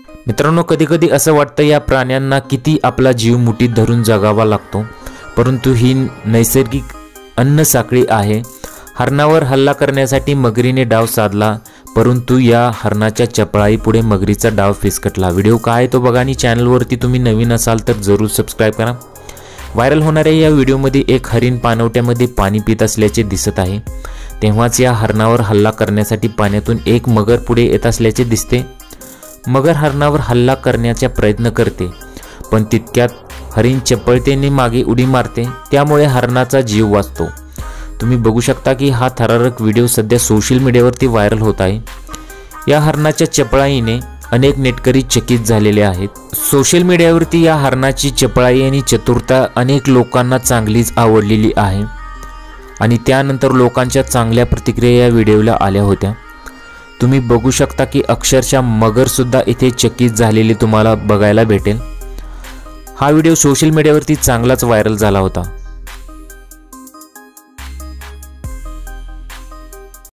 मित्रांनो, कधी-कधी असं वाटतं या प्राण्यांना किती आपला जीव मुठीत धरून जगावा लागतो, परंतु ही नैसर्गिक अन्न साखळी आहे। हरणावर हल्ला करण्यासाठी मगरीने डाव साधला, परंतु या हरणाच्या चपळाईपुढे मगरीचा डाव फिसकटला। व्हिडिओ काय तो बघा आणि चॅनलवरती तुम्ही नवीन असाल तर जरूर सबस्क्राइब करा। व्हायरल होणाऱ्या या व्हिडिओमध्ये एक हरिण पाणवट्यामध्ये पाणी पित असल्याचे दिसत आहे। तेव्हाच या हरणावर हल्ला करण्यासाठी पाण्यातून एक मगर पुढे येत असल्याचे दिसते। मगर हरणावर हल्ला करण्याचा प्रयत्न करते, पण तितक्यात हरिण चपळतेने मागे उडी मारते, त्यामुळे हरणाचा जीव वाचतो। तुम्ही बघू शकता की हा थरारक व्हिडिओ सध्या सोशल मीडियावरती व्हायरल होत आहे। या हरणाच्या चपळाईने अनेक नेटकरी चकित झालेले आहेत। सोशल मीडियावरती या हरणाची चपळाई आणि चतुरता अनेक लोकांना चांगलीच आवडलेली आहे आणि त्यानंतर लोकांच्या चांगल्या प्रतिक्रिया या व्हिडिओला आल्या होत्या। तुम्ही बघू शकता की अक्षरशः मगर सुद्धा इथे चकित झालेली तुम्हाला बघायला भेटेल। हा व्हिडिओ सोशल मीडियावरती चांगलाच व्हायरल झाला होता।